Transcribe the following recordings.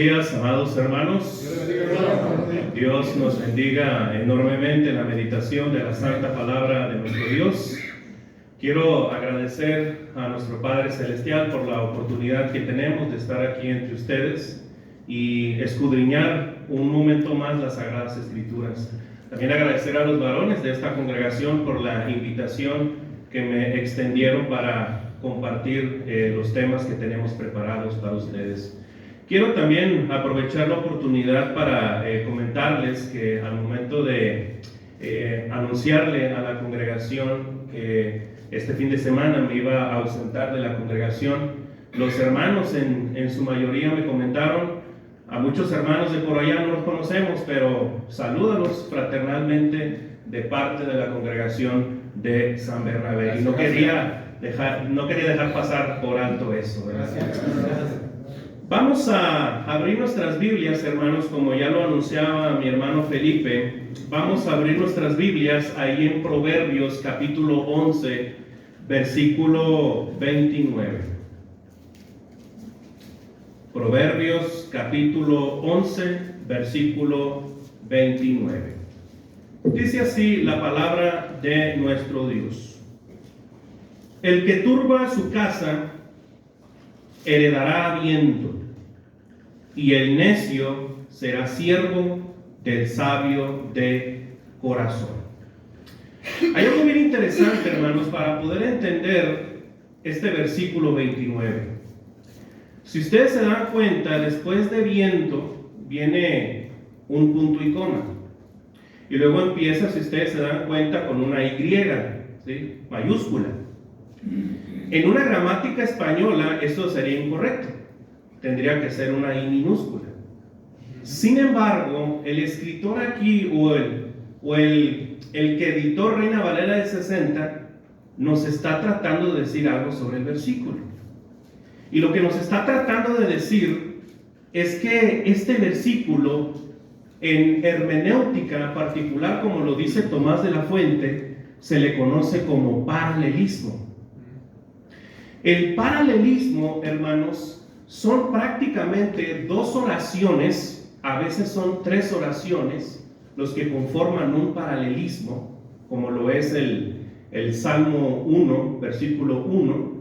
días, amados hermanos. Dios nos bendiga enormemente en la meditación de la santa palabra de nuestro Dios. Quiero agradecer a nuestro Padre Celestial por la oportunidad que tenemos de estar aquí entre ustedes y escudriñar un momento más las Sagradas Escrituras. También agradecer a los varones de esta congregación por la invitación que me extendieron para compartir los temas que tenemos preparados para ustedes. Quiero también aprovechar la oportunidad para comentarles que al momento de anunciarle a la congregación que este fin de semana me iba a ausentar de la congregación, los hermanos en su mayoría me comentaron: a muchos hermanos de por allá no los conocemos, pero salúdalos fraternalmente de parte de la congregación de San Bernabé. Y no quería dejar pasar por alto eso, ¿verdad? Vamos a abrir nuestras Biblias, hermanos, como ya lo anunciaba mi hermano Felipe. Vamos a abrir nuestras Biblias ahí en Proverbios capítulo 11, versículo 29. Proverbios capítulo 11, versículo 29. Dice así la palabra de nuestro Dios: el que turba su casa heredará viento, y el necio será siervo del sabio de corazón. Hay algo bien interesante, hermanos, para poder entender este versículo 29. Si ustedes se dan cuenta, después de viento viene un punto y coma. Y luego empieza, si ustedes se dan cuenta, con una Y, ¿sí?, mayúscula. En una gramática española eso sería incorrecto. Tendría que ser una I minúscula. Sin embargo, el escritor aquí, o el que editó Reina Valera de 60, nos está tratando de decir algo sobre el versículo. Y lo que nos está tratando de decir es que este versículo, en hermenéutica particular, como lo dice Tomás de la Fuente, se le conoce como paralelismo. El paralelismo, hermanos, son prácticamente dos oraciones, a veces son tres oraciones, los que conforman un paralelismo, como lo es el Salmo 1, versículo 1.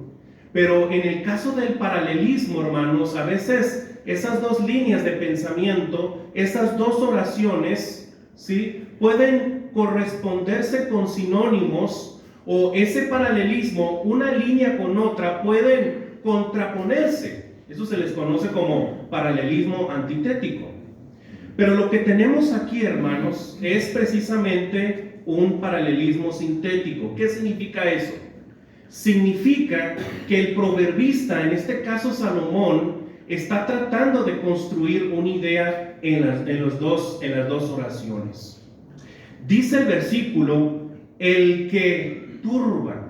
Pero en el caso del paralelismo, hermanos, a veces esas dos líneas de pensamiento, esas dos oraciones, ¿sí?, pueden corresponderse con sinónimos, o ese paralelismo, una línea con otra, pueden contraponerse. Eso se les conoce como paralelismo antitético. Pero lo que tenemos aquí, hermanos, es precisamente un paralelismo sintético. ¿Qué significa eso? Significa que el proverbista, en este caso Salomón, está tratando de construir una idea en las dos oraciones. Dice el versículo: el que turba.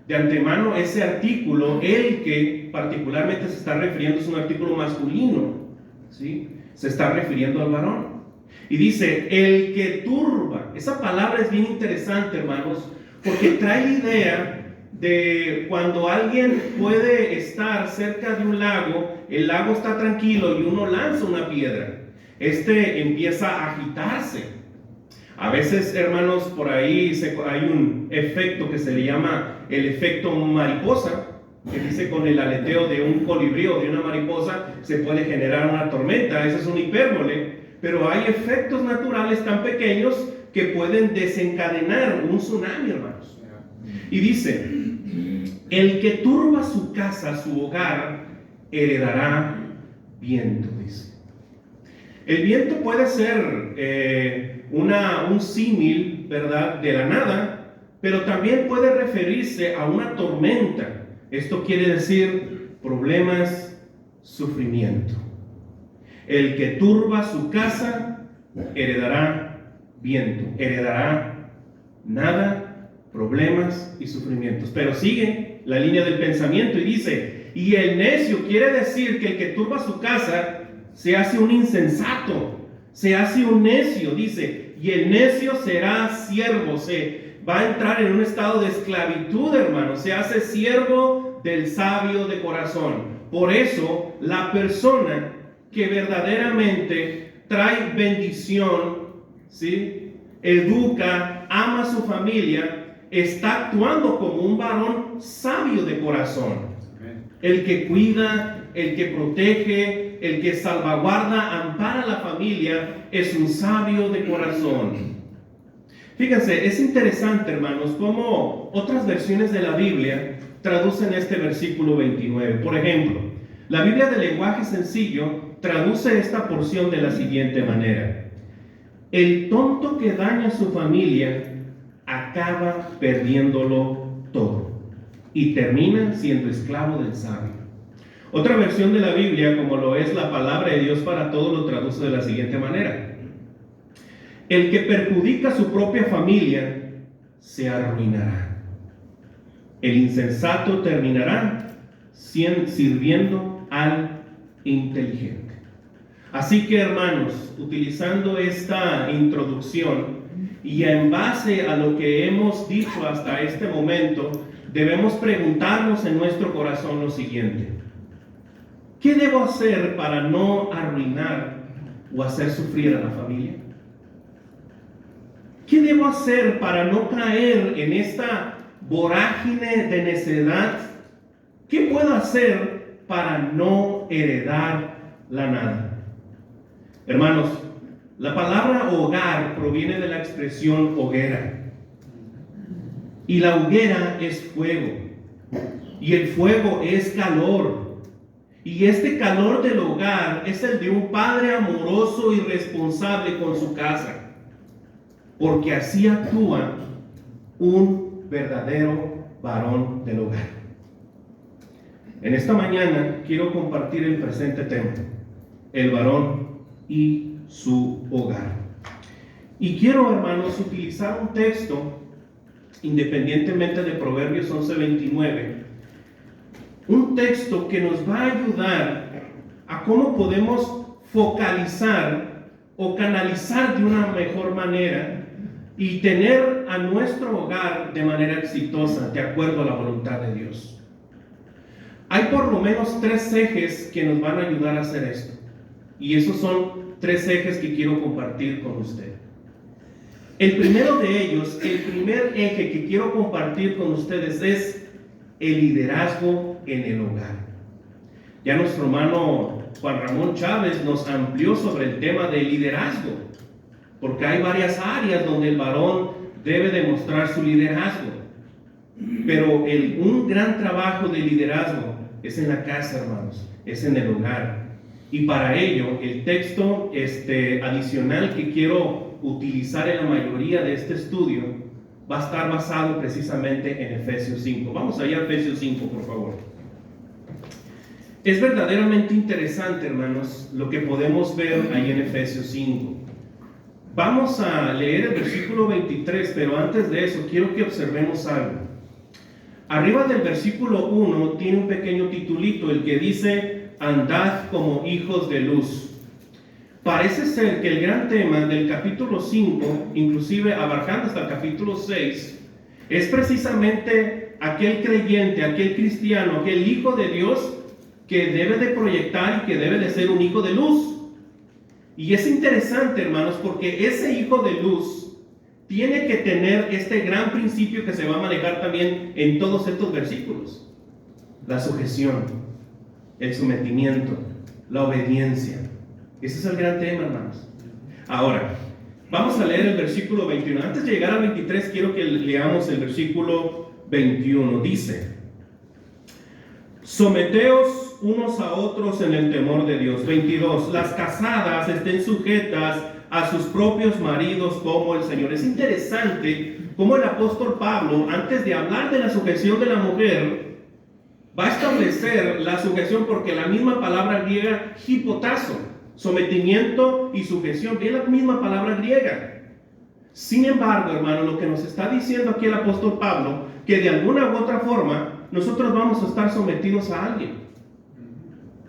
De antemano, ese artículo, el que, particularmente se está refiriendo, es un artículo masculino, ¿sí? Se está refiriendo al varón. Y dice, el que turba. Esa palabra es bien interesante, hermanos, porque trae la idea de cuando alguien puede estar cerca de un lago, el lago está tranquilo y uno lanza una piedra. Empieza a agitarse. A veces, hermanos, por ahí hay un efecto que se le llama el efecto mariposa, que dice con el aleteo de un colibrí o de una mariposa se puede generar una tormenta. Esa es una hipérbole, pero hay efectos naturales tan pequeños que pueden desencadenar un tsunami, hermanos. Y dice, el que turba su casa, su hogar, heredará viento, dice. El viento puede ser un símil, ¿verdad?, de la nada, pero también puede referirse a una tormenta. Esto quiere decir problemas, sufrimiento. El que turba su casa heredará viento, heredará nada, problemas y sufrimientos. Pero sigue la línea del pensamiento y dice, y el necio, quiere decir que el que turba su casa se hace un insensato, se hace un necio, dice, y el necio será siervo, se va a entrar en un estado de esclavitud, hermano, se hace siervo del sabio de corazón. Por eso, la persona que verdaderamente trae bendición, ¿sí? Educa, ama a su familia, está actuando como un varón sabio de corazón. El que cuida, el que protege, el que salvaguarda, ampara a la familia, es un sabio de corazón. Fíjense, es interesante, hermanos, cómo otras versiones de la Biblia traducen este versículo 29. Por ejemplo, la Biblia de lenguaje sencillo traduce esta porción de la siguiente manera: el tonto que daña a su familia acaba perdiéndolo todo y termina siendo esclavo del sabio. Otra versión de la Biblia, como lo es la palabra de Dios para todos, lo traduce de la siguiente manera: el que perjudica a su propia familia se arruinará. El insensato terminará sirviendo al inteligente. Así que, hermanos, utilizando esta introducción y en base a lo que hemos dicho hasta este momento, debemos preguntarnos en nuestro corazón lo siguiente: ¿qué debo hacer para no arruinar o hacer sufrir a la familia? ¿Qué debo hacer para no caer en esta vorágine de necedad? ¿Qué puedo hacer para no heredar la nada? Hermanos, la palabra hogar proviene de la expresión hoguera. Y la hoguera es fuego. Y el fuego es calor. Y este calor del hogar es el de un padre amoroso y responsable con su casa. Porque así actúa un verdadero varón del hogar. En esta mañana quiero compartir el presente tema: el varón y su hogar. Y quiero, hermanos, utilizar un texto, independientemente de Proverbios 11:29, un texto que nos va a ayudar a cómo podemos focalizar o canalizar de una mejor manera y tener a nuestro hogar de manera exitosa, de acuerdo a la voluntad de Dios. Hay por lo menos 3 ejes que nos van a ayudar a hacer esto. Y esos son 3 ejes que quiero compartir con usted. El primero de ellos, el primer eje que quiero compartir con ustedes es el liderazgo en el hogar. Ya nuestro hermano Juan Ramón Chávez nos amplió sobre el tema del liderazgo, porque hay varias áreas donde el varón debe demostrar su liderazgo. Pero un gran trabajo de liderazgo es en la casa, hermanos, es en el hogar. Y para ello, el texto adicional que quiero utilizar en la mayoría de este estudio va a estar basado precisamente en Efesios 5. Vamos allá a Efesios 5, por favor. Es verdaderamente interesante, hermanos, lo que podemos ver ahí en Efesios 5. Vamos a leer el versículo 23, pero antes de eso quiero que observemos algo. Arriba del versículo 1 tiene un pequeño titulito, el que dice: andad como hijos de luz. Parece ser que el gran tema del capítulo 5, inclusive abarcando hasta el capítulo 6, es precisamente aquel creyente, aquel cristiano, aquel hijo de Dios que debe de proyectar y que debe de ser un hijo de luz. Y es interesante, hermanos, porque ese hijo de luz tiene que tener este gran principio que se va a manejar también en todos estos versículos: la sujeción, el sometimiento, la obediencia. Ese es el gran tema, hermanos. Ahora, vamos a leer el versículo 21. Antes de llegar al 23, quiero que leamos el versículo 21. Dice: someteos unos a otros en el temor de Dios. 22. Las casadas estén sujetas a sus propios maridos como el Señor. Es interesante cómo el apóstol Pablo, antes de hablar de la sujeción de la mujer, va a establecer la sujeción, porque la misma palabra griega hipotazo, sometimiento y sujeción, viene la misma palabra griega. Sin embargo, hermano, lo que nos está diciendo aquí el apóstol Pablo, que de alguna u otra forma nosotros vamos a estar sometidos a alguien.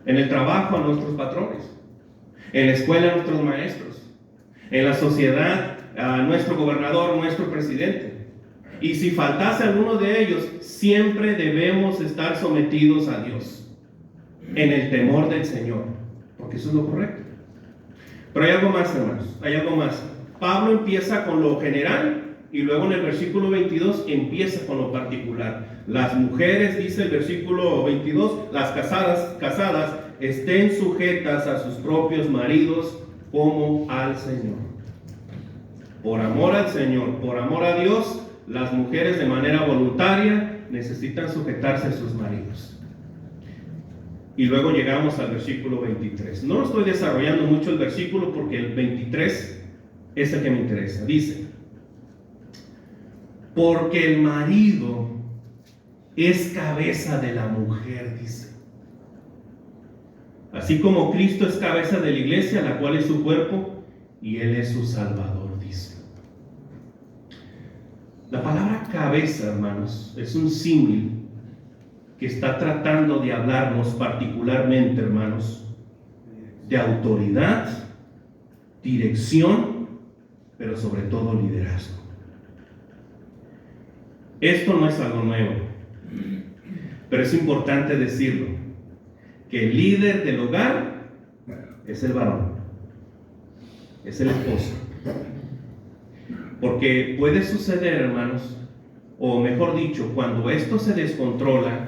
En el trabajo a nuestros patrones, en la escuela a nuestros maestros, en la sociedad a nuestro gobernador, nuestro presidente. Y si faltase alguno de ellos, siempre debemos estar sometidos a Dios, en el temor del Señor, porque eso es lo correcto. Pero hay algo más, hermanos, hay algo más. Pablo empieza con lo general y luego en el versículo 22 empieza con lo particular. Las mujeres, dice el versículo 22, las casadas estén sujetas a sus propios maridos como al Señor. Por amor al Señor, por amor a Dios, las mujeres de manera voluntaria necesitan sujetarse a sus maridos. Y luego llegamos al versículo 23. No estoy desarrollando mucho el versículo porque el 23 es el que me interesa. Dice, porque el marido es cabeza de la mujer, dice. Así como Cristo es cabeza de la iglesia, la cual es su cuerpo, y Él es su Salvador, dice. La palabra cabeza, hermanos, es un símil que está tratando de hablarnos particularmente, hermanos, de autoridad, dirección, pero sobre todo liderazgo. Esto no es algo nuevo, pero es importante decirlo, que el líder del hogar es el varón, es el esposo. Porque puede suceder, hermanos, o mejor dicho, cuando esto se descontrola,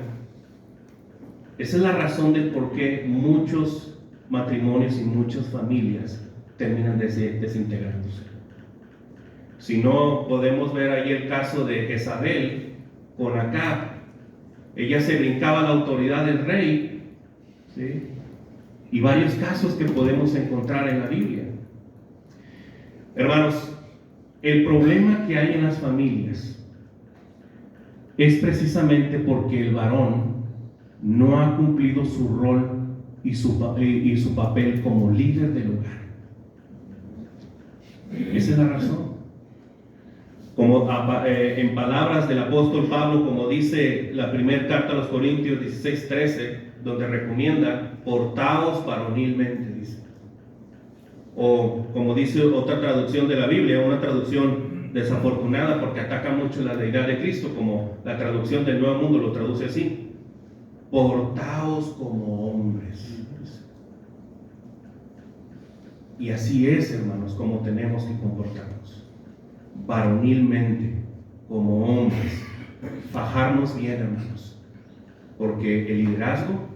esa es la razón del por qué muchos matrimonios y muchas familias terminan desintegrándose. Si no, podemos ver ahí el caso de Jezabel con Acab. Ella se brincaba la autoridad del rey, ¿sí? Y varios casos que podemos encontrar en la Biblia. Hermanos, el problema que hay en las familias es precisamente porque el varón no ha cumplido su rol y su papel como líder del hogar. Esa es la razón. Como en palabras del apóstol Pablo, como dice la primera carta a los Corintios 16:13, donde recomienda, portaos varonilmente, dice. O como dice otra traducción de la Biblia, una traducción desafortunada porque ataca mucho la deidad de Cristo, como la traducción del Nuevo Mundo lo traduce así: portaos como hombres. Y así es, hermanos, como tenemos que comportarnos, varonilmente, como hombres, fajarnos bien, hermanos, porque el liderazgo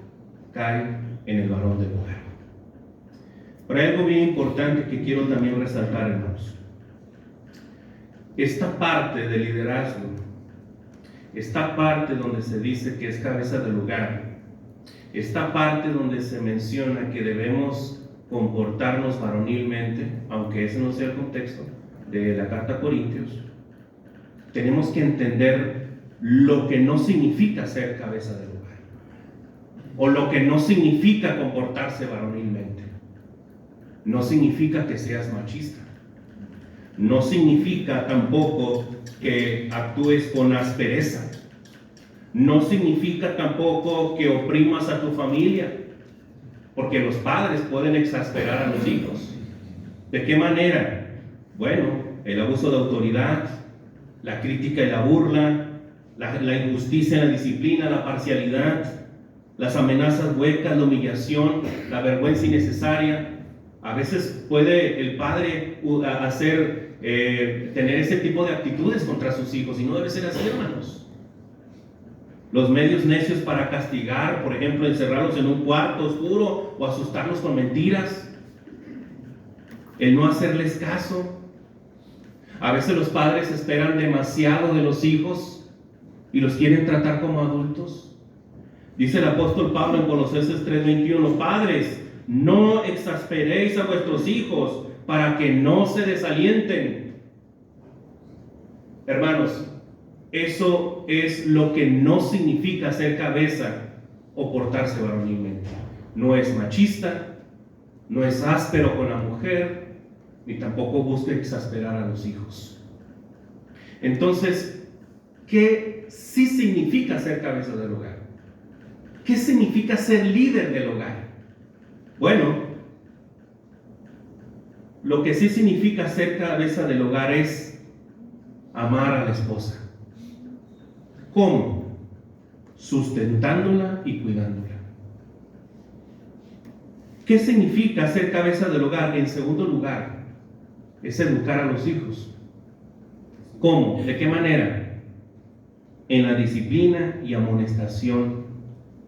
cae en el varón del hogar. Pero hay algo bien importante que quiero también resaltar, hermanos. Esta parte del liderazgo, esta parte donde se dice que es cabeza del hogar, esta parte donde se menciona que debemos comportarnos varonilmente, aunque ese no sea el contexto de la carta a Corintios, tenemos que entender lo que no significa ser cabeza del hogar, o lo que no significa comportarse varonilmente. No significa que seas machista, no significa tampoco que actúes con aspereza, no significa tampoco que oprimas a tu familia, porque los padres pueden exasperar a los hijos. ¿De qué manera? Bueno, el abuso de autoridad, la crítica y la burla, la injusticia en la disciplina, la parcialidad, las amenazas huecas, la humillación, la vergüenza innecesaria. A veces puede el padre tener ese tipo de actitudes contra sus hijos, y no debe ser así, hermanos. Los medios necios para castigar, por ejemplo, encerrarlos en un cuarto oscuro o asustarlos con mentiras, el no hacerles caso. A veces los padres esperan demasiado de los hijos y los quieren tratar como adultos. Dice el apóstol Pablo en Colosenses 3:21, padres, no exasperéis a vuestros hijos para que no se desalienten. Hermanos, eso es lo que no significa ser cabeza o portarse varonilmente. No es machista, no es áspero con la mujer, ni tampoco busca exasperar a los hijos. Entonces, ¿qué sí significa ser cabeza del hogar? ¿Qué significa ser líder del hogar? Bueno, lo que sí significa ser cabeza del hogar es amar a la esposa. ¿Cómo? Sustentándola y cuidándola. ¿Qué significa ser cabeza del hogar? En segundo lugar, es educar a los hijos. ¿Cómo? ¿De qué manera? En la disciplina y amonestación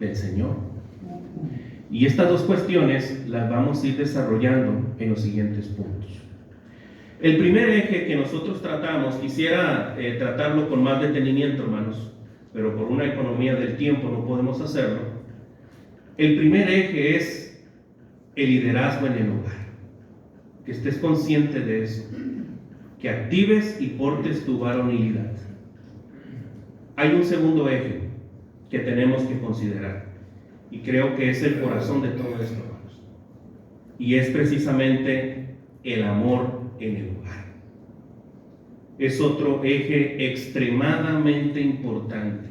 del Señor. Y estas dos cuestiones las vamos a ir desarrollando en los siguientes puntos. El primer eje que nosotros tratamos, quisiera tratarlo con más detenimiento, hermanos, pero por una economía del tiempo no podemos hacerlo. El primer eje es el liderazgo en el hogar. Que estés consciente de eso, que actives y portes tu varonilidad. Hay un segundo eje que tenemos que considerar, y creo que es el corazón de todo esto, hermanos, y es precisamente el amor en el hogar. Es otro eje extremadamente importante.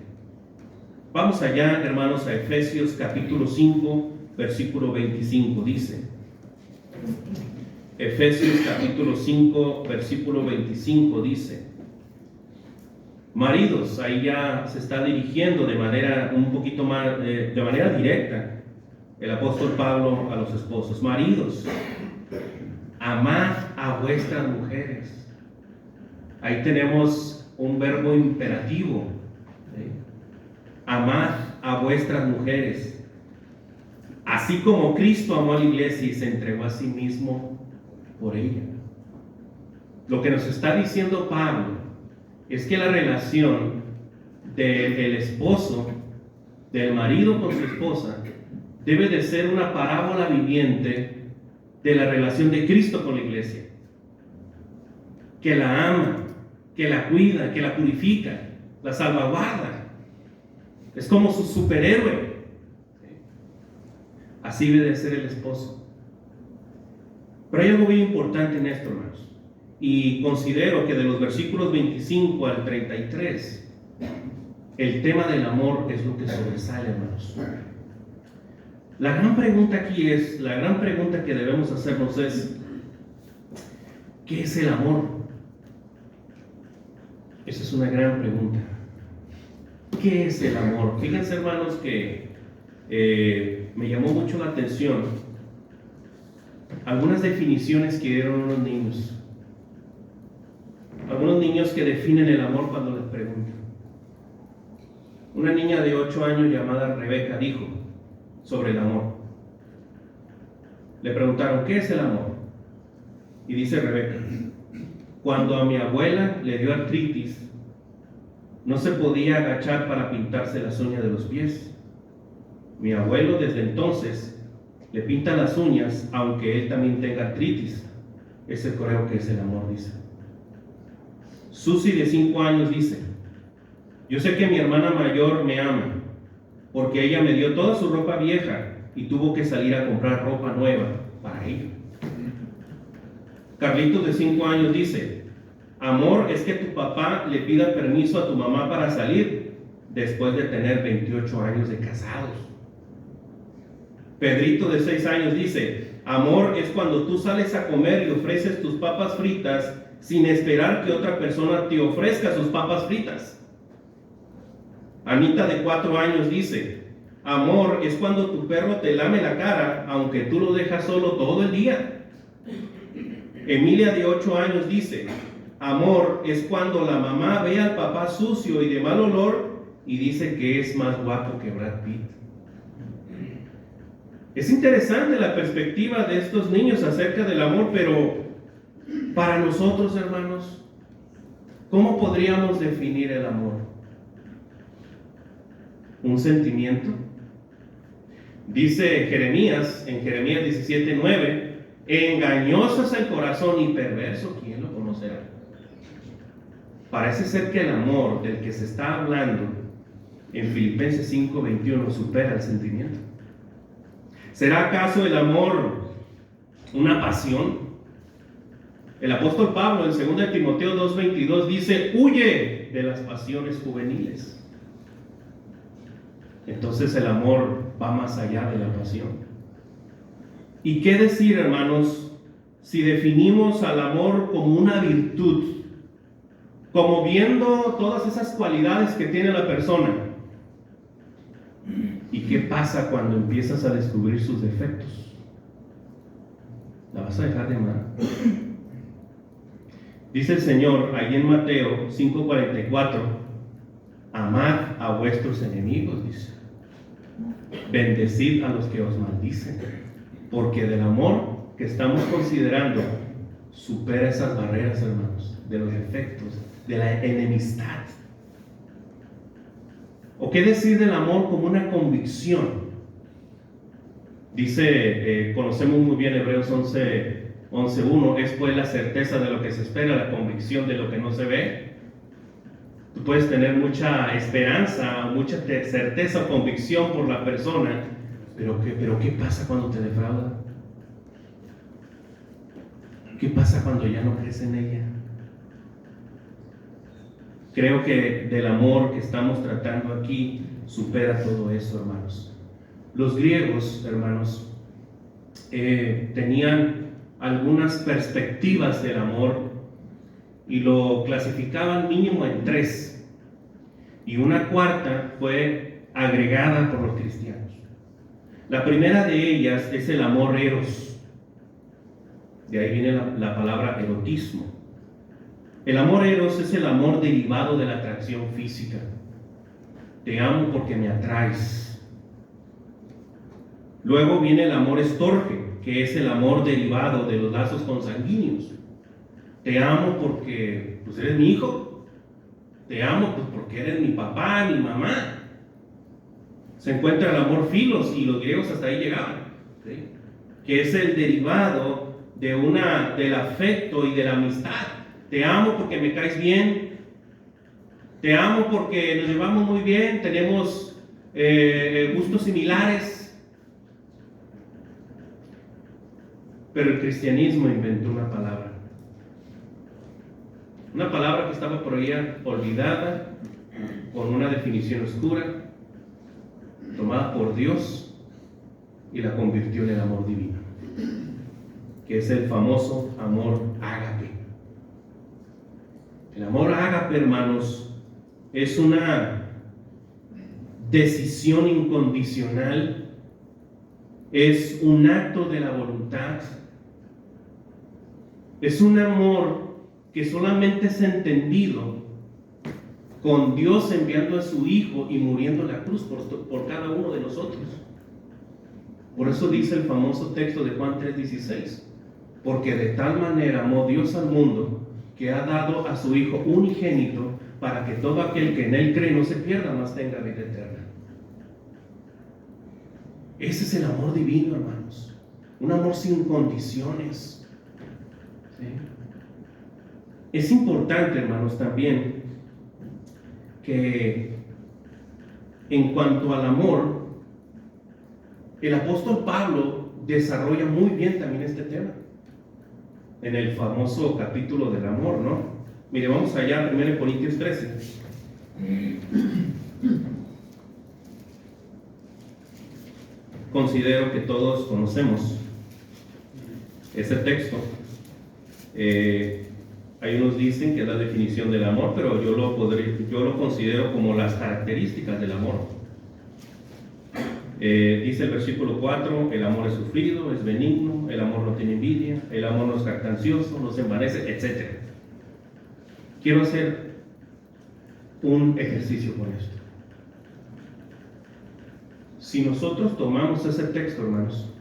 Vamos allá, hermanos, a Efesios capítulo 5, versículo 25, dice. Efesios capítulo 5, versículo 25 dice: maridos, ahí ya se está dirigiendo de manera un poquito más, de manera directa, el apóstol Pablo a los esposos. Maridos, amad a vuestras mujeres. Ahí tenemos un verbo imperativo. Amad a vuestras mujeres, así como Cristo amó a la iglesia y se entregó a sí mismo por ella. Lo que nos está diciendo Pablo es que la relación del esposo, del marido con su esposa, debe de ser una parábola viviente de la relación de Cristo con la iglesia, que la ama, que la cuida, que la purifica, la salvaguarda. Es como su superhéroe. Así debe de ser el esposo. Pero hay algo muy importante en esto, hermanos, y considero que de los versículos 25 al 33, el tema del amor es lo que sobresale, hermanos. La gran pregunta que debemos hacernos es: ¿qué es el amor? Esa es una gran pregunta. ¿Qué es el amor? Fíjense, hermanos, que me llamó mucho la atención algunas definiciones que dieron unos niños. Algunos niños que definen el amor cuando les preguntan. Una niña de 8 años llamada Rebeca dijo sobre el amor. Le preguntaron: ¿qué es el amor? Y dice Rebeca: cuando a mi abuela le dio artritis, no se podía agachar para pintarse las uñas de los pies. Mi abuelo desde entonces le pinta las uñas aunque él también tenga artritis. Ese creo que es el amor, dice. Susi de 5 años dice: yo sé que mi hermana mayor me ama porque ella me dio toda su ropa vieja y tuvo que salir a comprar ropa nueva para ella. Carlitos de 5 años dice: amor es que tu papá le pida permiso a tu mamá para salir después de tener 28 años de casados. Pedrito de 6 años dice: amor es cuando tú sales a comer y ofreces tus papas fritas sin esperar que otra persona te ofrezca sus papas fritas. Anita de 4 años dice: amor es cuando tu perro te lame la cara aunque tú lo dejas solo todo el día. Emilia de 8 años dice: amor es cuando la mamá ve al papá sucio y de mal olor y dice que es más guapo que Brad Pitt. Es interesante la perspectiva de estos niños acerca del amor, pero para nosotros, hermanos, ¿cómo podríamos definir el amor? ¿Un sentimiento? Dice Jeremías, en Jeremías 17:9, engañoso es el corazón y perverso, ¿quién lo conocerá? Parece ser que el amor del que se está hablando en Filipenses 5:21 supera el sentimiento. ¿Será acaso el amor una pasión? El apóstol Pablo en 2 Timoteo 2:22 dice: huye de las pasiones juveniles. Entonces el amor va más allá de la pasión. ¿Y qué decir, hermanos, si definimos al amor como una virtud? Como viendo todas esas cualidades que tiene la persona. ¿Y qué pasa cuando empiezas a descubrir sus defectos? la vas a dejar de amar. Dice el Señor ahí en Mateo 5:44, amad a vuestros enemigos, dice. Bendecid a los que os maldicen, porque del amor que estamos considerando supera esas barreras, hermanos, de los defectos, de la enemistad. ¿O qué decir del amor como una convicción? Dice, conocemos muy bien Hebreos 11:1, es pues la certeza de lo que se espera, la convicción de lo que no se ve. Tú puedes tener mucha esperanza, mucha certeza o convicción por la persona, pero ¿qué pasa cuando te defrauda? ¿Qué pasa cuando ya no crees en ella? Creo que del amor que estamos tratando aquí supera todo eso, hermanos. Los griegos, hermanos, tenían algunas perspectivas del amor y lo clasificaban mínimo en 3, y una cuarta fue agregada por los cristianos. La primera de ellas es el amor eros. De ahí viene la palabra erotismo. El amor eros es el amor derivado de la atracción física. Te amo porque me atraes. Luego viene el amor estorge, que es el amor derivado de los lazos consanguíneos. Te amo porque pues eres mi hijo. Te amo pues porque eres mi papá, mi mamá. Se encuentra el amor filos, y los griegos hasta ahí llegaban, ¿sí? Que es el derivado del afecto y de la amistad. Te amo porque me caes bien. Te amo porque nos llevamos muy bien, tenemos gustos similares. Pero el cristianismo inventó una palabra que estaba por ahí olvidada, con una definición oscura, tomada por Dios, y la convirtió en el amor divino, que es el famoso amor ágape. El amor ágape, hermanos, es una decisión incondicional, es un acto de la voluntad, es un amor que solamente es entendido con Dios enviando a su Hijo y muriendo en la cruz por cada uno de nosotros. Por eso dice el famoso texto de Juan 3:16, porque de tal manera amó Dios al mundo, que ha dado a su Hijo unigénito, para que todo aquel que en Él cree no se pierda, mas tenga vida eterna. Ese es el amor divino, hermanos. Un amor sin condiciones. ¿Sí? Es importante, hermanos, también que en cuanto al amor, el apóstol Pablo desarrolla muy bien también este tema en el famoso capítulo del amor, ¿no? Mire, vamos allá a 1 Corintios 13. Considero que todos conocemos ese texto. Hay unos dicen que es la definición del amor, pero yo lo considero como las características del amor. Dice el versículo 4, el amor es sufrido, es benigno, el amor no tiene envidia, el amor no es jactancioso, no se envanece, etc. Quiero hacer un ejercicio con esto. Si nosotros tomamos ese texto, hermanos,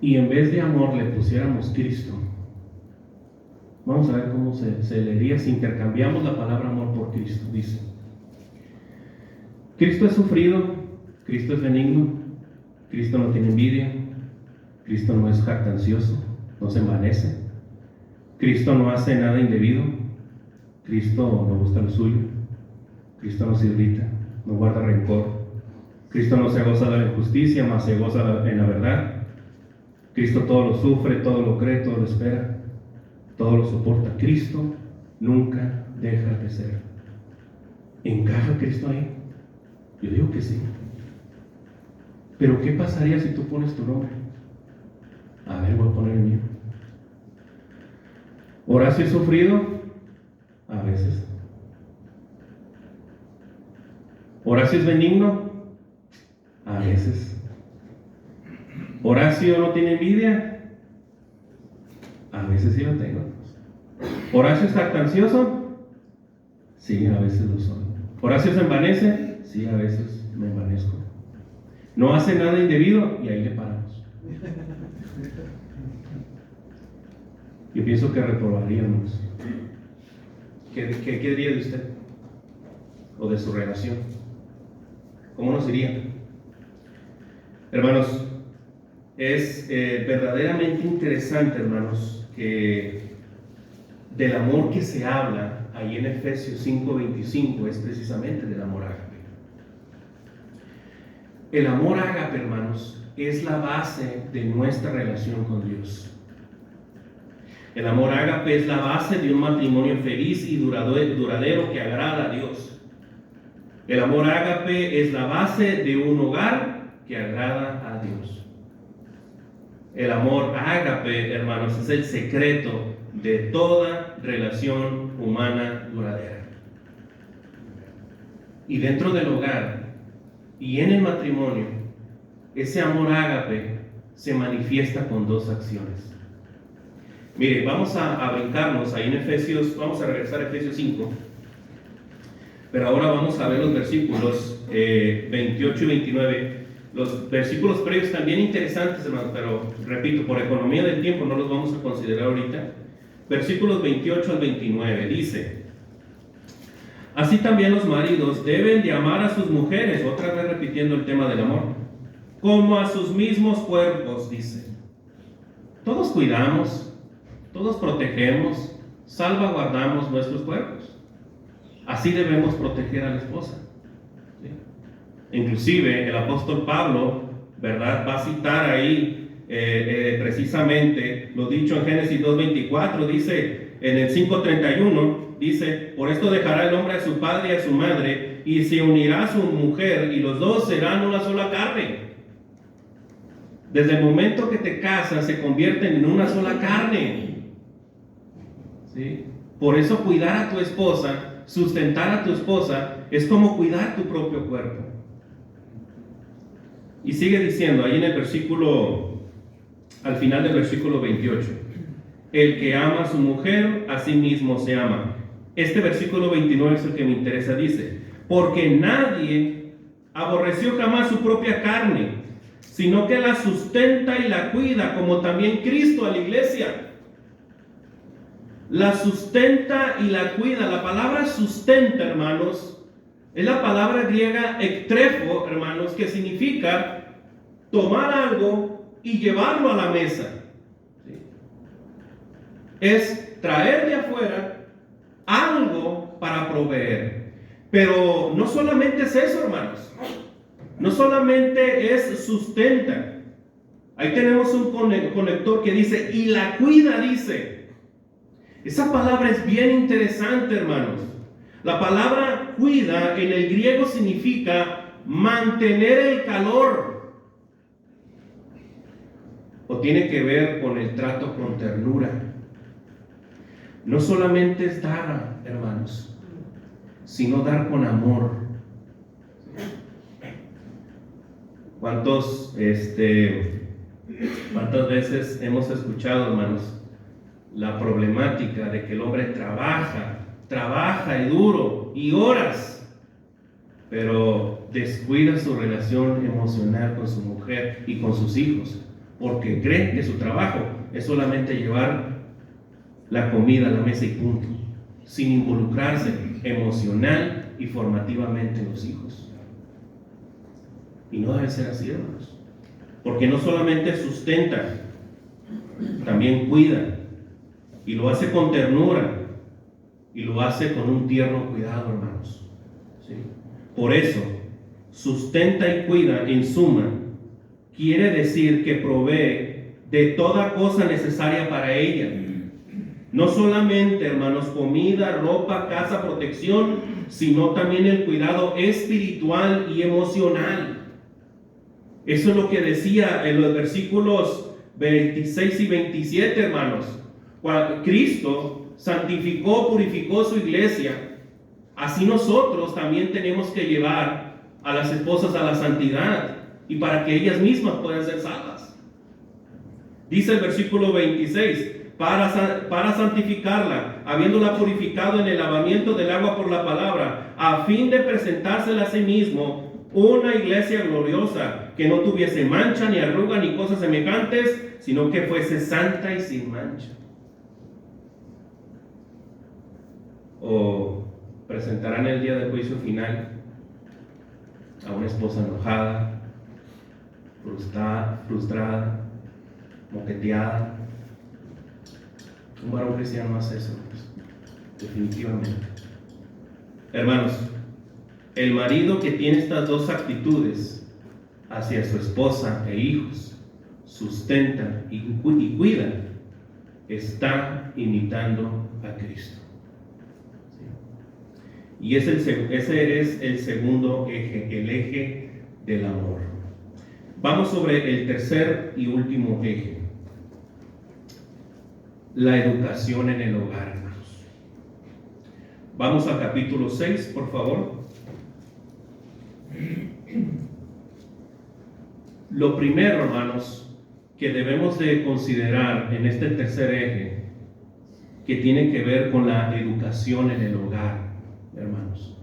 y en vez de amor le pusiéramos Cristo, vamos a ver cómo se leería si intercambiamos la palabra amor por Cristo. Dice: Cristo es sufrido, Cristo es benigno, Cristo no tiene envidia, Cristo no es jactancioso, no se envanece, Cristo no hace nada indebido, Cristo no busca lo suyo, Cristo no se irrita, no guarda rencor, Cristo no se goza de la injusticia, mas se goza en la verdad. Cristo todo lo sufre, todo lo cree, todo lo espera, todo lo soporta. Cristo nunca deja de ser. ¿Encaja Cristo ahí? Yo digo que sí. Pero ¿qué pasaría si tú pones tu nombre? A ver, voy a poner el mío. ¿Horacio es sufrido? A veces. ¿Horacio es benigno? A veces. ¿Horacio no tiene envidia? A veces sí lo tengo. ¿Horacio está ansioso? Sí, a veces lo soy. ¿Horacio se envanece? Sí, a veces me envanezco. ¿No hace nada indebido? Y ahí le paramos. Yo pienso que reprobaríamos. ¿Qué diría de usted? ¿O de su relación? ¿Cómo nos iría? Hermanos, es verdaderamente interesante, hermanos, que del amor que se habla ahí en Efesios 5:25 es precisamente del amor ágape. El amor ágape, hermanos, es la base de nuestra relación con Dios. El amor ágape es la base de un matrimonio feliz y duradero que agrada a Dios. El amor ágape es la base de un hogar que agrada a Dios. El amor ágape, hermanos, es el secreto de toda relación humana duradera. Y dentro del hogar y en el matrimonio, ese amor ágape se manifiesta con dos acciones. Mire, vamos a brincarnos ahí en Efesios, vamos a regresar a Efesios 5, pero ahora vamos a ver los versículos 28 y 29. Los versículos previos también interesantes, hermanos, pero repito, por economía del tiempo no los vamos a considerar ahorita. Versículos 28 al 29 dice: así también los maridos deben de amar a sus mujeres, otra vez repitiendo el tema del amor, como a sus mismos cuerpos, dice. Todos cuidamos, todos protegemos, salvaguardamos nuestros cuerpos. Así debemos proteger a la esposa. ¿Sí? Inclusive el apóstol Pablo, ¿verdad?, va a citar ahí precisamente lo dicho en Génesis 2:24, dice en el 5:31, dice: por esto dejará el hombre a su padre y a su madre, y se unirá a su mujer, y los dos serán una sola carne. Desde el momento que te casas, se convierten en una sola carne. ¿Sí? Por eso cuidar a tu esposa, sustentar a tu esposa, es como cuidar tu propio cuerpo. Y sigue diciendo ahí en el versículo, al final del versículo 28, el que ama a su mujer, a sí mismo se ama. Este versículo 29 es el que me interesa, dice: porque nadie aborreció jamás su propia carne, sino que la sustenta y la cuida, como también Cristo a la iglesia. La sustenta y la cuida. La palabra sustenta, hermanos, es la palabra griega ektrefo, hermanos, que significa tomar algo y llevarlo a la mesa. ¿Sí? Es traer de afuera algo para proveer. Pero no solamente es eso, hermanos. No solamente es sustenta. Ahí tenemos un conector que dice y la cuida, dice. Esa palabra es bien interesante, hermanos. La palabra cuida en el griego significa mantener el calor. O tiene que ver con el trato con ternura. No solamente es dar, hermanos, sino dar con amor. ¿Cuántas veces hemos escuchado, hermanos, la problemática de que el hombre trabaja y duro y horas, pero descuida su relación emocional con su mujer y con sus hijos, porque cree que su trabajo es solamente llevar la comida a la mesa y punto, sin involucrarse emocional y formativamente en los hijos? Y no debe ser así, hermanos, porque no solamente sustenta, también cuida, y lo hace con ternura, y lo hace con un tierno cuidado, hermanos. ¿Sí? Por eso, sustenta y cuida, en suma, quiere decir que provee de toda cosa necesaria para ella. No solamente, hermanos, comida, ropa, casa, protección, sino también el cuidado espiritual y emocional. Eso es lo que decía en los versículos 26 y 27, hermanos. Cuando Cristo santificó, purificó su iglesia, así nosotros también tenemos que llevar a las esposas a la santidad, y para que ellas mismas puedan ser salvas. Dice el versículo 26, para santificarla, habiéndola purificado en el lavamiento del agua por la palabra, a fin de presentársela a sí mismo una iglesia gloriosa, que no tuviese mancha, ni arruga, ni cosas semejantes, sino que fuese santa y sin mancha. O presentarán el día del juicio final a una esposa enojada, frustrada, moqueteada. Un varón cristiano no hace eso, pues, definitivamente. Hermanos, el marido que tiene estas dos actitudes hacia su esposa e hijos, sustenta y cuida, está imitando a Cristo. ¿Sí? Y ese es el segundo eje, el eje del amor. Vamos sobre el tercer y último eje. La educación en el hogar, hermanos. Vamos al capítulo 6, por favor. Lo primero, hermanos, que debemos de considerar en este tercer eje, que tiene que ver con la educación en el hogar, hermanos.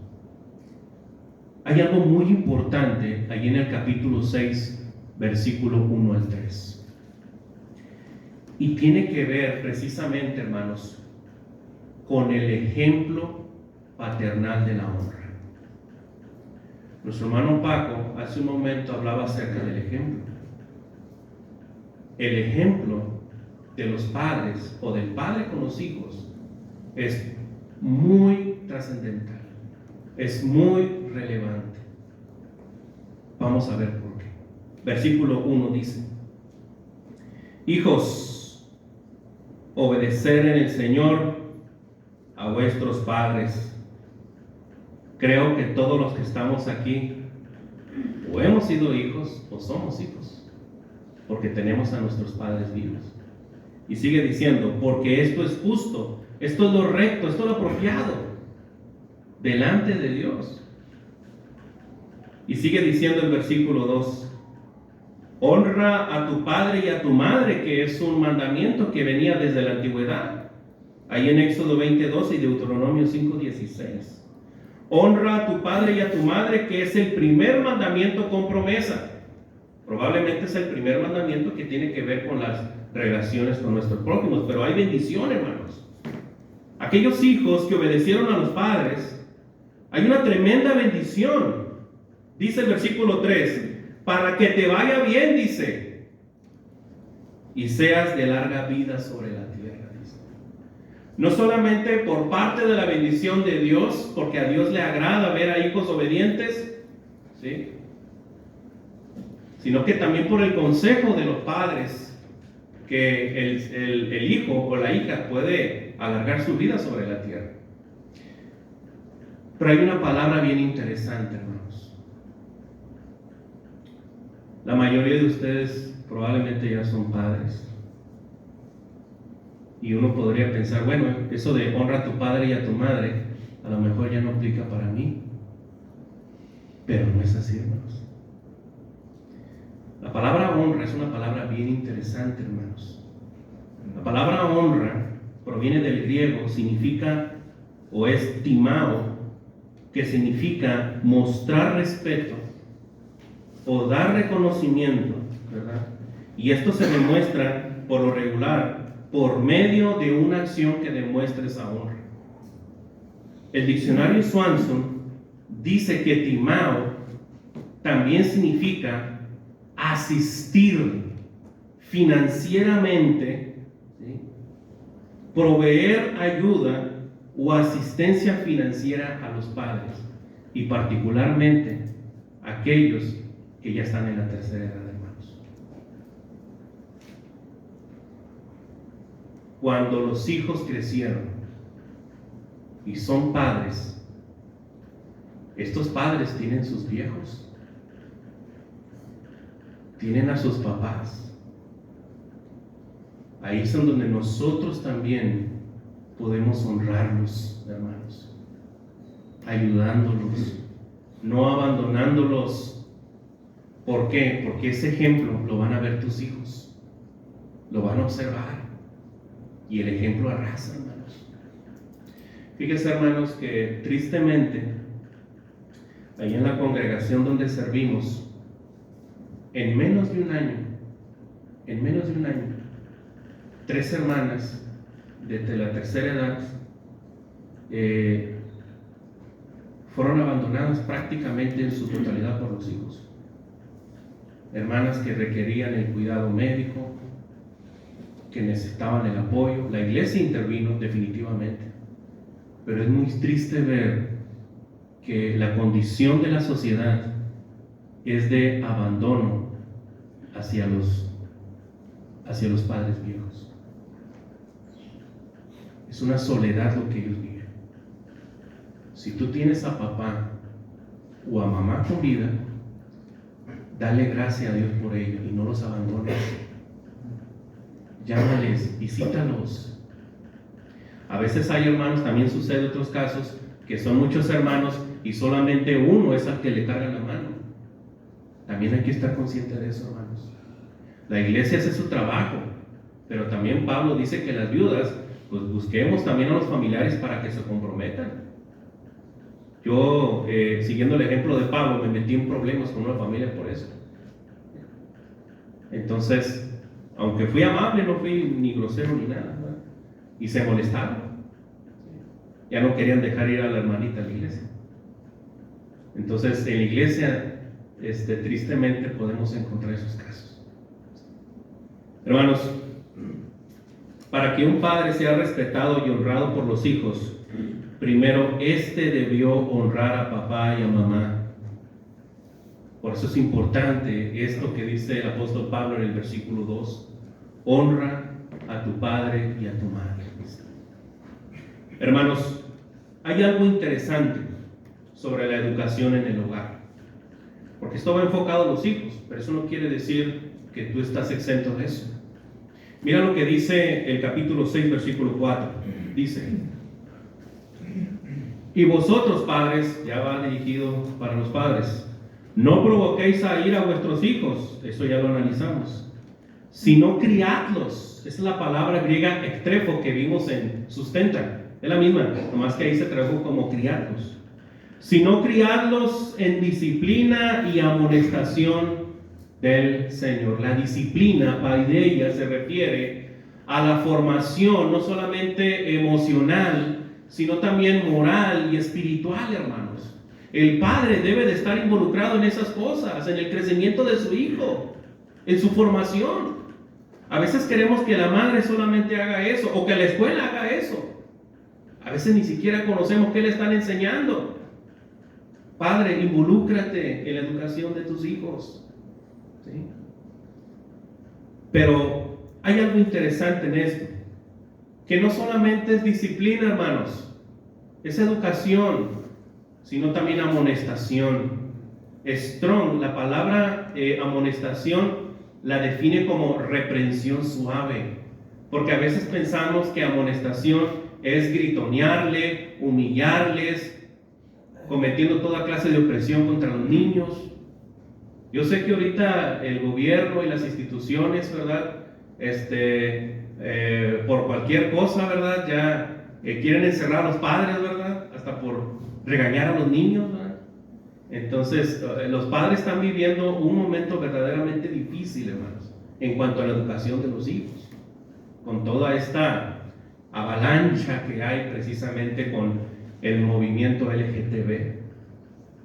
Hay algo muy importante allí en el capítulo 6, versículo 1 al 3. Y tiene que ver precisamente, hermanos, con el ejemplo paternal de la honra. Nuestro hermano Paco hace un momento hablaba acerca del ejemplo. El ejemplo de los padres o del padre con los hijos es muy trascendental, es muy relevante. Vamos a ver por qué. Versículo 1 dice: hijos, obedecer en el Señor a vuestros padres. Creo que todos los que estamos aquí o hemos sido hijos o somos hijos, porque tenemos a nuestros padres vivos. Y sigue diciendo, porque esto es justo, esto es lo recto, esto es lo apropiado delante de Dios. Y sigue diciendo el versículo 2, honra a tu padre y a tu madre, que es un mandamiento que venía desde la antigüedad. Ahí en Éxodo 20:12 y Deuteronomio 5:16. Honra a tu padre y a tu madre, que es el primer mandamiento con promesa. Probablemente es el primer mandamiento que tiene que ver con las relaciones con nuestros prójimos, pero hay bendición, hermanos. Aquellos hijos que obedecieron a los padres, hay una tremenda bendición. Dice el versículo 3, para que te vaya bien, dice, y seas de larga vida sobre la tierra, dice. No solamente por parte de la bendición de Dios, porque a Dios le agrada ver a hijos obedientes, ¿sí?, sino que también por el consejo de los padres, que el hijo o la hija puede alargar su vida sobre la tierra. Pero hay una palabra bien interesante, hermanos. La mayoría de ustedes probablemente ya son padres. Y uno podría pensar, bueno, eso de honra a tu padre y a tu madre, a lo mejor ya no aplica para mí. Pero no es así, hermanos. La palabra honra es una palabra bien interesante, hermanos. La palabra honra proviene del griego, significa, o es timao, que significa mostrar respeto o dar reconocimiento, ¿verdad? Y esto se demuestra por lo regular por medio de una acción que demuestre esa honra. El diccionario Swanson dice que timao también significa asistir financieramente, ¿sí?, proveer ayuda o asistencia financiera a los padres, y particularmente a aquellos que ya están en la tercera edad, hermanos. Cuando los hijos crecieron y son padres, estos padres tienen sus viejos, tienen a sus papás. Ahí es donde nosotros también podemos honrarlos, hermanos, ayudándolos, no abandonándolos. ¿Por qué? Porque ese ejemplo lo van a ver tus hijos. lo van a observar. Y el ejemplo arrasa, hermanos. Fíjense, hermanos, que tristemente, ahí en la congregación donde servimos, en menos de un año, 3 hermanas desde la tercera edad fueron abandonadas prácticamente en su totalidad por los hijos. Hermanas que requerían el cuidado médico, que necesitaban el apoyo. La iglesia intervino definitivamente, pero es muy triste ver que la condición de la sociedad es de abandono hacia los padres viejos. Es una soledad lo que ellos viven. Si tú tienes a papá o a mamá con vida, dale gracias a Dios por ellos y no los abandones. Llámales, visítalos. A veces hay hermanos, también sucede otros casos, que son muchos hermanos y solamente uno es al que le carga la mano. También hay que estar consciente de eso, hermanos. La iglesia hace su trabajo, pero también Pablo dice que las viudas, pues busquemos también a los familiares para que se comprometan. Yo, siguiendo el ejemplo de Pablo, me metí en problemas con una familia por eso. Entonces, aunque fui amable, no fui ni grosero ni nada, ¿verdad? Y se molestaron. Ya no querían dejar ir a la hermanita a la iglesia. Entonces, en la iglesia, tristemente podemos encontrar esos casos. Hermanos, para que un padre sea respetado y honrado por los hijos, primero debió honrar a papá y a mamá. Por eso es importante esto que dice el apóstol Pablo en el versículo 2. Honra a tu padre y a tu madre. Hermanos, hay algo interesante sobre la educación en el hogar. Porque esto va enfocado a los hijos, pero eso no quiere decir que tú estás exento de eso. Mira lo que dice el capítulo 6, versículo 4. Dice: y vosotros, padres, ya va dirigido para los padres, no provoquéis a ira a vuestros hijos, eso ya lo analizamos, sino criadlos. Esa es la palabra griega ektrefo que vimos en sustenta, es la misma, nomás que ahí se tradujo como criadlos. Sino criadlos en disciplina y amonestación del Señor. La disciplina, paideia, se refiere a la formación no solamente emocional, sino también moral y espiritual, hermanos. El padre debe de estar involucrado en esas cosas, en el crecimiento de su hijo, en su formación. A veces queremos que la madre solamente haga eso, o que la escuela haga eso. A veces ni siquiera conocemos qué le están enseñando. Padre, involúcrate en la educación de tus hijos. ¿Sí? Pero hay algo interesante en esto, que no solamente es disciplina, hermanos, es educación, sino también amonestación. Strong, la palabra amonestación la define como reprensión suave, porque a veces pensamos que amonestación es gritonearle, humillarles, cometiendo toda clase de opresión contra los niños. Yo sé que ahorita el gobierno y las instituciones, ¿verdad? Por cualquier cosa, ¿verdad? Ya quieren encerrar a los padres, ¿verdad? Hasta por regañar a los niños, ¿verdad? Entonces, los padres están viviendo un momento verdaderamente difícil, hermanos, en cuanto a la educación de los hijos, con toda esta avalancha que hay precisamente con el movimiento LGTB.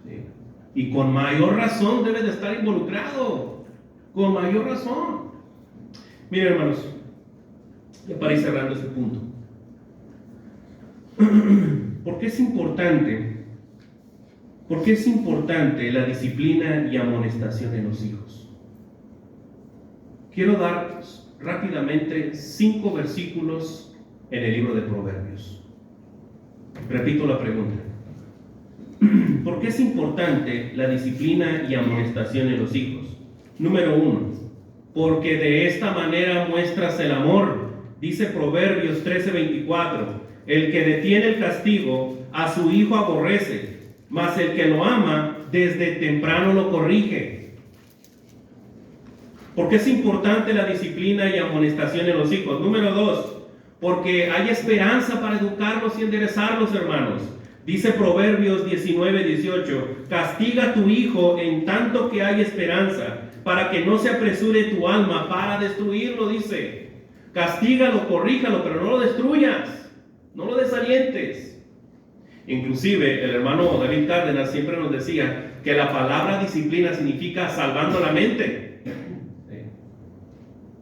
¿Sí? Y con mayor razón debe de estar involucrado, con mayor razón. Miren, hermanos, ya para ir cerrando este punto, ¿por qué es importante? ¿Por qué es importante la disciplina y amonestación en los hijos? Quiero dar rápidamente 5 versículos en el libro de Proverbios. Repito la pregunta. ¿Por qué es importante la disciplina y amonestación en los hijos? Número 1, porque de esta manera muestras el amor. Dice Proverbios 13:24, el que detiene el castigo a su hijo aborrece, mas el que lo ama desde temprano lo corrige. ¿Por qué es importante la disciplina y amonestación en los hijos? Número 2, porque hay esperanza para educarlos y enderezarlos, hermanos. Dice Proverbios 19:18, castiga a tu hijo en tanto que hay esperanza, para que no se apresure tu alma para destruirlo, dice. Castígalo, corríjalo, pero no lo destruyas, no lo desalientes. Inclusive el hermano David Cárdenas siempre nos decía que la palabra disciplina significa salvando la mente.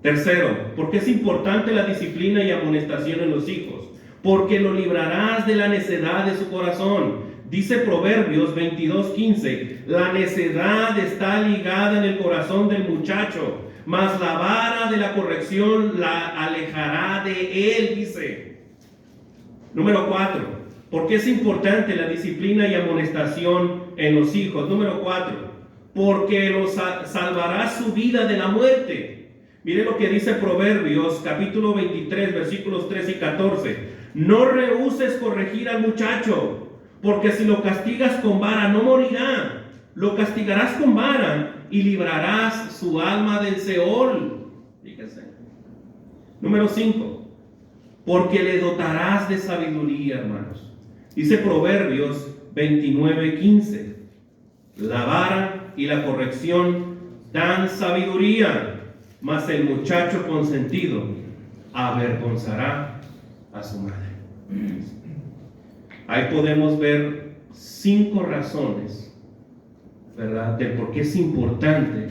Tercero, ¿por qué es importante la disciplina y amonestación en los hijos? Porque lo librarás de la necedad de su corazón. Dice Proverbios 22:15, la necedad está ligada en el corazón del muchacho, mas la vara de la corrección la alejará de él, dice. Número 4, ¿por qué es importante la disciplina y amonestación en los hijos? Número 4, porque los salvará su vida de la muerte. Mire lo que dice Proverbios capítulo 23, versículos 3 y 14. No rehúses corregir al muchacho, porque si lo castigas con vara no morirá. Lo castigarás con vara y librarás su alma del Seol. Fíjese. Número 5. Porque le dotarás de sabiduría, hermanos. Dice Proverbios 29:15. La vara y la corrección dan sabiduría, mas el muchacho consentido avergonzará a su madre. Ahí podemos ver 5 razones, ¿verdad?, de por qué es importante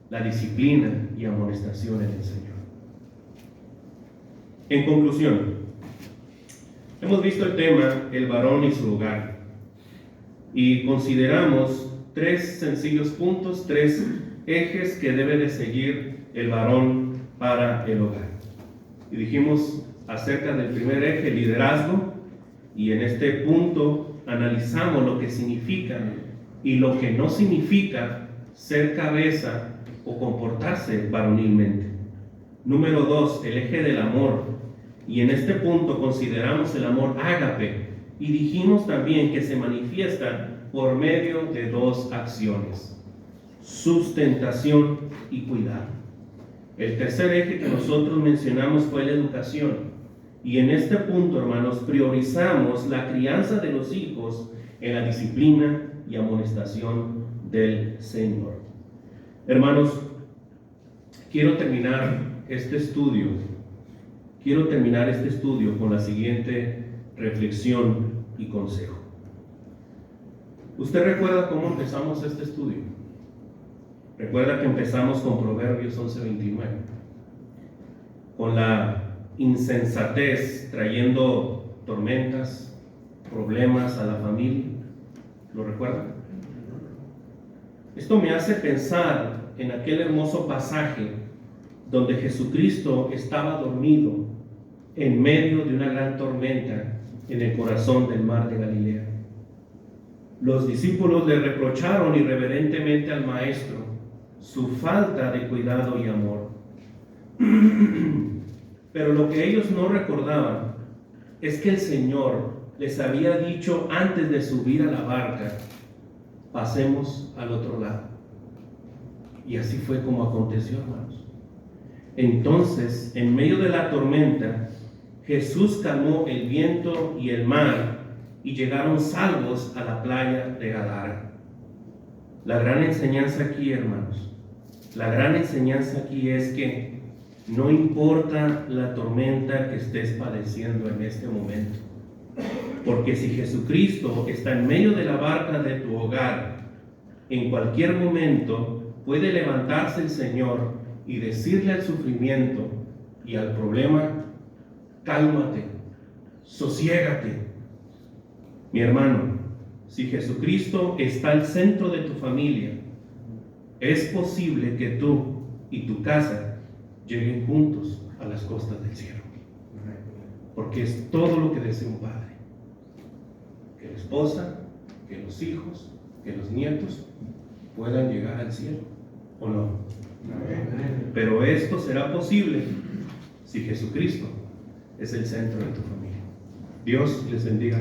la disciplina y amonestación en el Señor. En conclusión, hemos visto el tema, el varón y su hogar, y consideramos 3 sencillos puntos, 3 ejes que debe de seguir el varón para el hogar. Y dijimos acerca del primer eje, liderazgo, y en este punto analizamos lo que significa y lo que no significa ser cabeza o comportarse varonilmente. Número 2, el eje del amor, y en este punto consideramos el amor ágape, y dijimos también que se manifiesta por medio de 2 acciones: sustentación y cuidado. El tercer eje que nosotros mencionamos fue la educación. Y en este punto, hermanos, priorizamos la crianza de los hijos en la disciplina y amonestación del Señor. Hermanos, quiero terminar este estudio con la siguiente reflexión y consejo. ¿Usted recuerda cómo empezamos este estudio? Recuerda que empezamos con Proverbios 11:29, con la insensatez trayendo tormentas, problemas a la familia. ¿Lo recuerda? Esto me hace pensar en aquel hermoso pasaje donde Jesucristo estaba dormido en medio de una gran tormenta en el corazón del mar de Galilea. Los discípulos le reprocharon irreverentemente al maestro su falta de cuidado y amor. Pero lo que ellos no recordaban es que el Señor les había dicho antes de subir a la barca: pasemos al otro lado. Y así fue como aconteció, hermanos. Entonces, en medio de la tormenta, Jesús calmó el viento y el mar, y llegaron salvos a la playa de Gadara. La gran enseñanza aquí, hermanos, la gran enseñanza aquí es que no importa la tormenta que estés padeciendo en este momento, porque si Jesucristo está en medio de la barca de tu hogar, en cualquier momento puede levantarse el Señor y decirle al sufrimiento y al problema: cálmate, sosiégate. Mi hermano, si Jesucristo está al centro de tu familia, es posible que tú y tu casa lleguen juntos a las costas del cielo, porque es todo lo que desea un padre: que la esposa, que los hijos, que los nietos puedan llegar al cielo, ¿o no? Pero esto será posible si Jesucristo es el centro de tu familia. Dios les bendiga.